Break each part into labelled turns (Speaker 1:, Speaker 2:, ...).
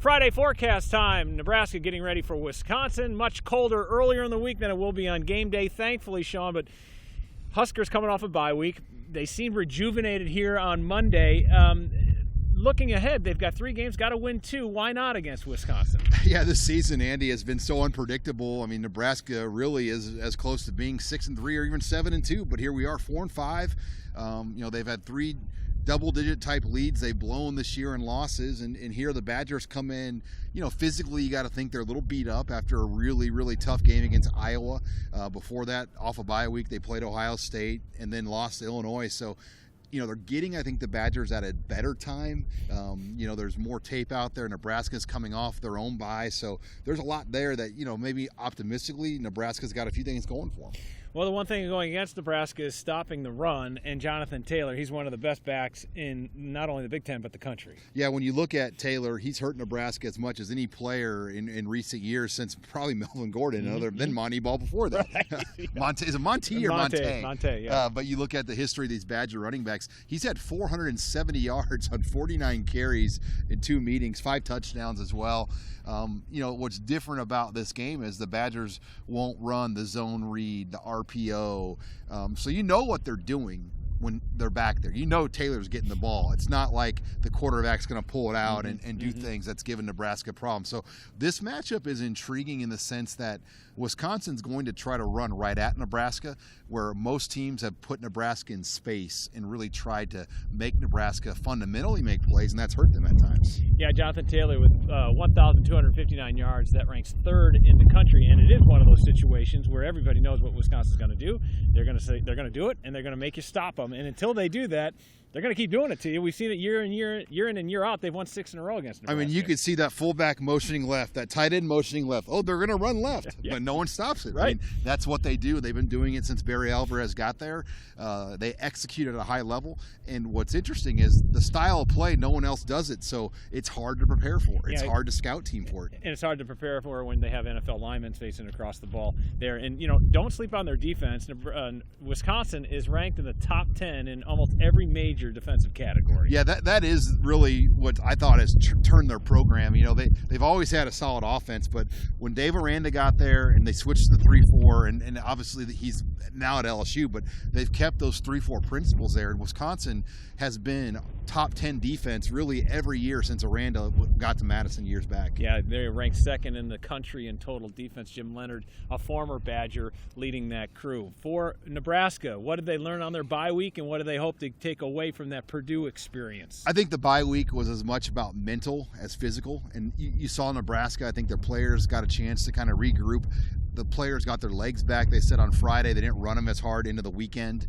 Speaker 1: Friday forecast time. Nebraska getting ready for Wisconsin. Much colder earlier in the week than it will be on game day, thankfully, Sean. But Huskers coming off a bye week. They seem rejuvenated here on Monday. Looking ahead, they've got 3 games, got to win 2. Why not against Wisconsin?
Speaker 2: Yeah, this season, Andy, has been so unpredictable. I mean, Nebraska really is as close to being 6-3 or even 7-2, but here we are, 4-5. They've had 3 double-digit type leads they've blown this year in losses, and here the Badgers come in. Physically, you got to think they're a little beat up after a really, really tough game against Iowa. Before that, off a bye week, they played Ohio State and then lost to Illinois. So, they're getting, I think, the Badgers at a better time. There's more tape out there. Nebraska's coming off their own bye. So there's a lot there that, maybe optimistically, Nebraska's got a few things going for them.
Speaker 1: Well, the one thing going against Nebraska is stopping the run, and Jonathan Taylor, he's one of the best backs in not only the Big Ten but the country. Yeah,
Speaker 2: when you look at Taylor, he's hurt Nebraska as much as any player in recent years since probably Melvin Gordon, other than Monty Ball before that. Right. Yeah. Is it Monty or Monte?
Speaker 1: Monte, yeah.
Speaker 2: But you look at the history of these Badger running backs, he's had 470 yards on 49 carries in 2 meetings, 5 touchdowns as well. What's different about this game is the Badgers won't run the zone read, the RPO. So you know what they're doing when they're back there. Taylor's getting the ball. It's not like the quarterback's going to pull it out and do things that's given Nebraska problems. So this matchup is intriguing in the sense that Wisconsin's going to try to run right at Nebraska, where most teams have put Nebraska in space and really tried to make Nebraska fundamentally make plays, and that's hurt them at times.
Speaker 1: Yeah, Jonathan Taylor with 1,259 yards. That ranks 3rd in the country, and it is one of those situations where everybody knows what Wisconsin's going to do. They're going to say they're going to do it, and they're going to make you stop them. And until they do that, they're going to keep doing it to you. We've seen it year in and year out. They've won 6 in a row against Nebraska.
Speaker 2: I mean, you could see that fullback motioning left, that tight end motioning left. Oh, they're going to run left, but no one stops it.
Speaker 1: Right.
Speaker 2: I mean, that's what they do. They've been doing it since Barry Alvarez got there. They execute at a high level. And what's interesting is the style of play, no one else does it, so it's hard to prepare for. It's hard to scout team for it.
Speaker 1: And it's hard to prepare for when they have NFL linemen facing across the ball there. And, don't sleep on their defense. Wisconsin is ranked in the top 10 in almost every major defensive category.
Speaker 2: Yeah, that is really what I thought has turned their program. They've always had a solid offense, but when Dave Aranda got there and they switched to 3-4, and obviously he's now at LSU, but they've kept those 3-4 principles there. And Wisconsin has been top 10 defense really every year since Aranda got to Madison years back.
Speaker 1: Yeah, they're ranked 2nd in the country in total defense. Jim Leonard, a former Badger, leading that crew. For Nebraska, what did they learn on their bye week, and what do they hope to take away from that Purdue experience?
Speaker 2: I think the bye week was as much about mental as physical, and you saw Nebraska. I think their players got a chance to kind of regroup. The players got their legs back. They said on Friday they didn't run them as hard into the weekend.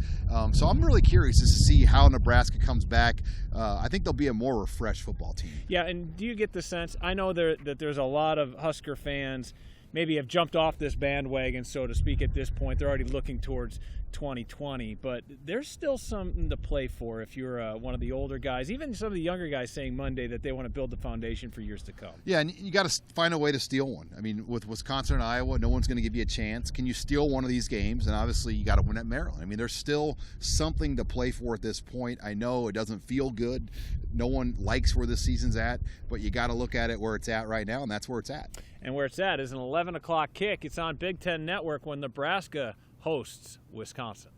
Speaker 2: So I'm really curious to see how Nebraska comes back. I think they'll be a more refreshed football team.
Speaker 1: Yeah, and do you get the sense, I know that there's a lot of Husker fans maybe have jumped off this bandwagon, so to speak, at this point. They're already looking towards 2020, but there's still something to play for if you're one of the older guys, even some of the younger guys saying Monday that they want to build the foundation for years to come.
Speaker 2: Yeah, and you got to find a way to steal one. I mean, with Wisconsin and Iowa, no one's going to give you a chance. Can you steal one of these games? And obviously you got to win at Maryland. I mean, there's still something to play for at this point. I know it doesn't feel good. No one likes where this season's at, but you got to look at it where it's at right now, and that's where it's at.
Speaker 1: And where it's at is an 11 o'clock kick. It's on Big Ten Network when Nebraska hosts Wisconsin.